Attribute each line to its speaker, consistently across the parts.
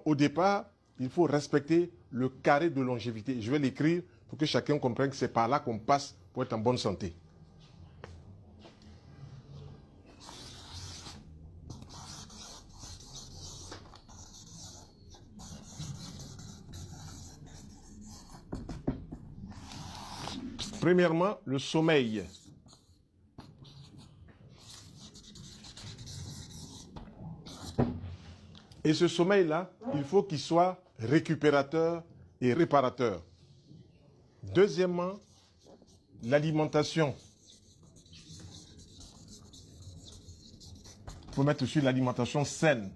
Speaker 1: au départ, il faut respecter le carré de longévité. Je vais l'écrire pour que chacun comprenne que c'est par là qu'on passe pour être en bonne santé. Premièrement, le sommeil. Et ce sommeil-là, il faut qu'il soit récupérateur et réparateur. Deuxièmement, l'alimentation. Il faut mettre sur l'alimentation saine.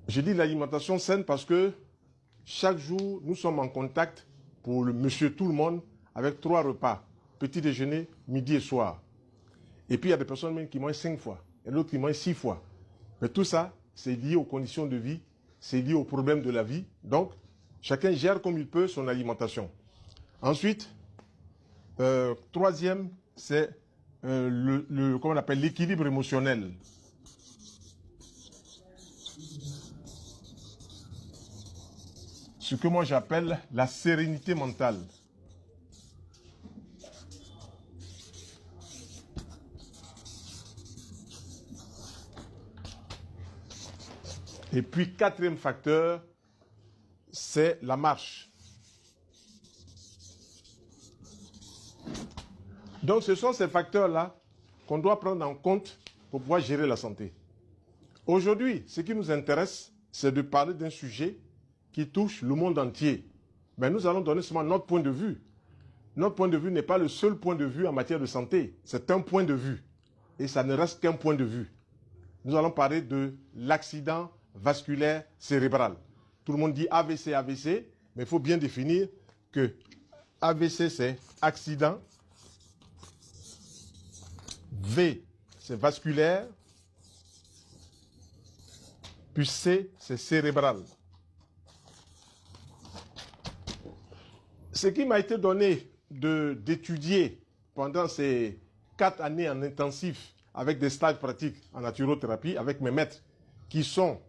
Speaker 1: Je dis l'alimentation saine parce que chaque jour, nous sommes en contact pour le monsieur tout le monde avec 3 repas. Petit déjeuner, midi et soir. Et puis il y a des personnes même qui mangent 5 fois. Et d'autres qui mangent 6 fois. Mais tout ça, c'est lié aux conditions de vie, c'est lié aux problèmes de la vie. Donc, chacun gère comme il peut son alimentation. Ensuite, troisième, c'est comment on appelle l'équilibre émotionnel. Ce que moi j'appelle la sérénité mentale. Et puis, quatrième facteur, c'est la marche. Donc, ce sont ces facteurs-là qu'on doit prendre en compte pour pouvoir gérer la santé. Aujourd'hui, ce qui nous intéresse, c'est de parler d'un sujet qui touche le monde entier. Mais nous allons donner seulement notre point de vue. Notre point de vue n'est pas le seul point de vue en matière de santé. C'est un point de vue. Et ça ne reste qu'un point de vue. Nous allons parler de l'accident vasculaire cérébral. Tout le monde dit AVC, AVC, mais il faut bien définir que AVC, c'est accident. V, c'est vasculaire. Puis C, c'est cérébral. Ce qui m'a été donné d'étudier pendant ces 4 années en intensif avec des stages pratiques en naturothérapie avec mes maîtres qui sont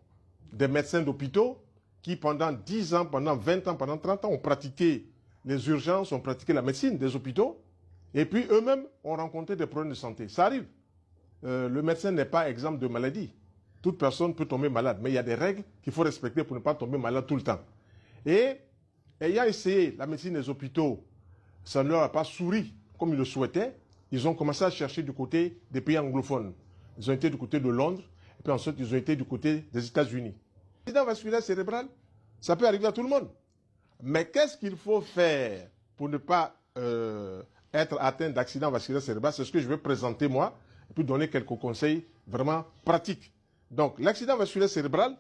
Speaker 1: des médecins d'hôpitaux qui pendant 10 ans, pendant 20 ans, pendant 30 ans ont pratiqué les urgences, ont pratiqué la médecine des hôpitaux et puis eux-mêmes ont rencontré des problèmes de santé. Ça arrive. Le médecin n'est pas exempt de maladie. Toute personne peut tomber malade, mais il y a des règles qu'il faut respecter pour ne pas tomber malade tout le temps. Et ayant essayé la médecine des hôpitaux, ça ne leur a pas souri comme ils le souhaitaient. Ils ont commencé à chercher du côté des pays anglophones. Ils ont été du côté de Londres, et puis ensuite ils ont été du côté des États-Unis. L'accident vasculaire cérébral, ça peut arriver à tout le monde. Mais qu'est-ce qu'il faut faire pour ne pas être atteint d'accident vasculaire cérébral? C'est ce que je vais présenter moi, et puis donner quelques conseils vraiment pratiques. Donc, l'accident vasculaire cérébral,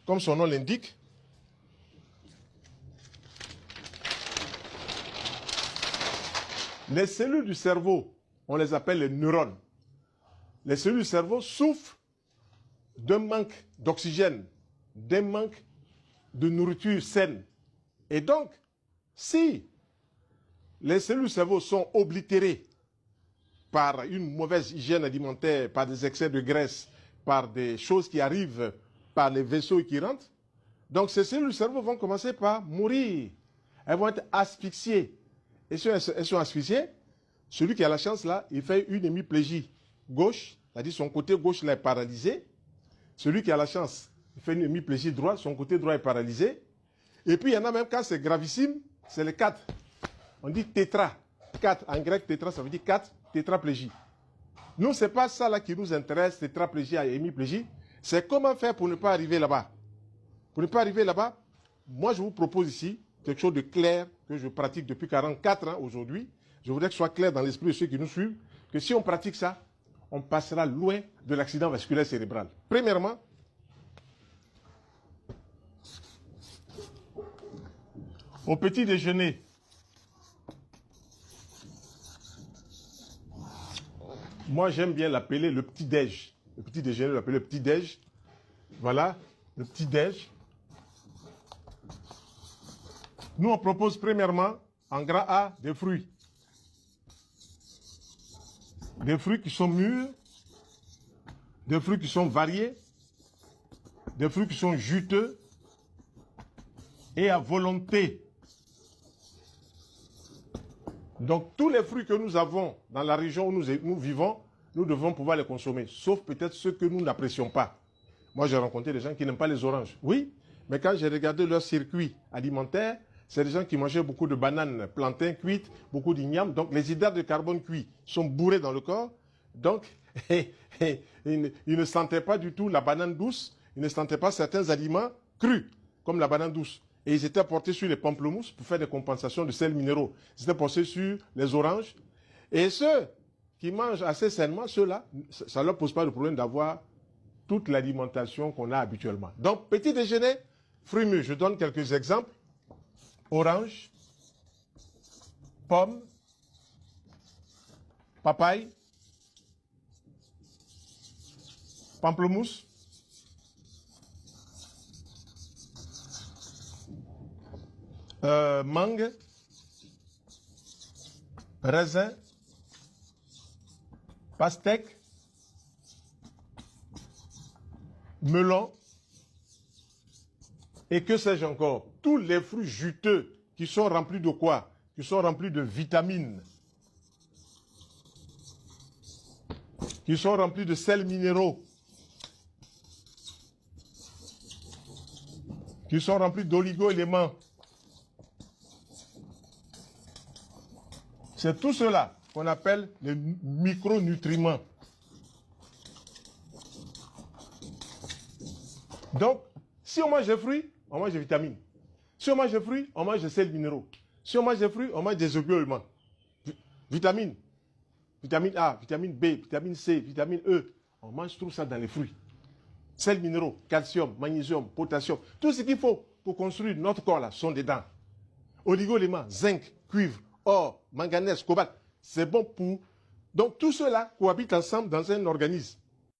Speaker 1: comme son nom l'indique, les cellules du cerveau, on les appelle les neurones. Les cellules du cerveau souffrent d'un manque d'oxygène, d'un manque de nourriture saine. Et donc, si les cellules du cerveau sont oblitérées par une mauvaise hygiène alimentaire, par des excès de graisse, par des choses qui arrivent par les vaisseaux qui rentrent, donc ces cellules du cerveau vont commencer par mourir. Elles vont être asphyxiées. Et si elles sont asphyxiées, celui qui a la chance là, il fait une hémiplégie gauche, c'est-à-dire son côté gauche là est paralysé. Celui qui a la chance, il fait une hémiplégie droite, son côté droit est paralysé. Et puis il y en a même quand c'est gravissime, c'est les 4. On dit tétra. 4, en grec tétra, ça veut dire 4, tétraplégie. Nous, ce n'est pas ça là qui nous intéresse, tétraplégie et hémiplégie. C'est comment faire pour ne pas arriver là-bas. Pour ne pas arriver là-bas, moi je vous propose ici quelque chose de clair que je pratique depuis 44 ans aujourd'hui. Je voudrais que ce soit clair dans l'esprit de ceux qui nous suivent, que si on pratique ça, on passera loin de l'accident vasculaire cérébral. Premièrement, au petit déjeuner, moi j'aime bien l'appeler le petit déj. Le petit déjeuner, l'appeler le petit déj. Voilà, le petit déj. Nous on propose premièrement, en gras A, des fruits. Des fruits qui sont mûrs, des fruits qui sont variés, des fruits qui sont juteux et à volonté. Donc, tous les fruits que nous avons dans la région où nous vivons, nous devons pouvoir les consommer, sauf peut-être ceux que nous n'apprécions pas. Moi, j'ai rencontré des gens qui n'aiment pas les oranges. Oui, mais quand j'ai regardé leur circuit alimentaire, c'est des gens qui mangeaient beaucoup de bananes, plantains cuites, beaucoup d'igname. Donc, les hydrates de carbone cuits sont bourrés dans le corps. Donc, ils ne sentaient pas du tout la banane douce. Ils ne sentaient pas certains aliments crus, comme la banane douce. Et ils étaient portés sur les pamplemousses pour faire des compensations de sels minéraux. Ils étaient portés sur les oranges. Et ceux qui mangent assez sainement, ceux-là, ça ne leur pose pas de problème d'avoir toute l'alimentation qu'on a habituellement. Donc, petit déjeuner, fruits mûrs. Je donne quelques exemples. Orange, pomme, papaye, pamplemousse, mangue, raisin, pastèque, melon, et que sais-je encore? Tous les fruits juteux qui sont remplis de quoi? Qui sont remplis de vitamines, qui sont remplis de sels minéraux, qui sont remplis d'oligo-éléments. C'est tout cela qu'on appelle les micronutriments. Donc, si on mange des fruits, on mange des vitamines. Si on mange des fruits, on mange des sels minéraux. Si on mange des fruits, on mange des oligo-éléments. Vitamines, vitamine A, vitamine B, vitamine C, vitamine E. On mange tout ça dans les fruits. Sels minéraux, calcium, magnésium, potassium. Tout ce qu'il faut pour construire notre corps là sont dedans. Oligo-éléments, zinc, cuivre, or, manganèse, cobalt. C'est bon pour... Donc tout cela cohabite ensemble dans un organisme.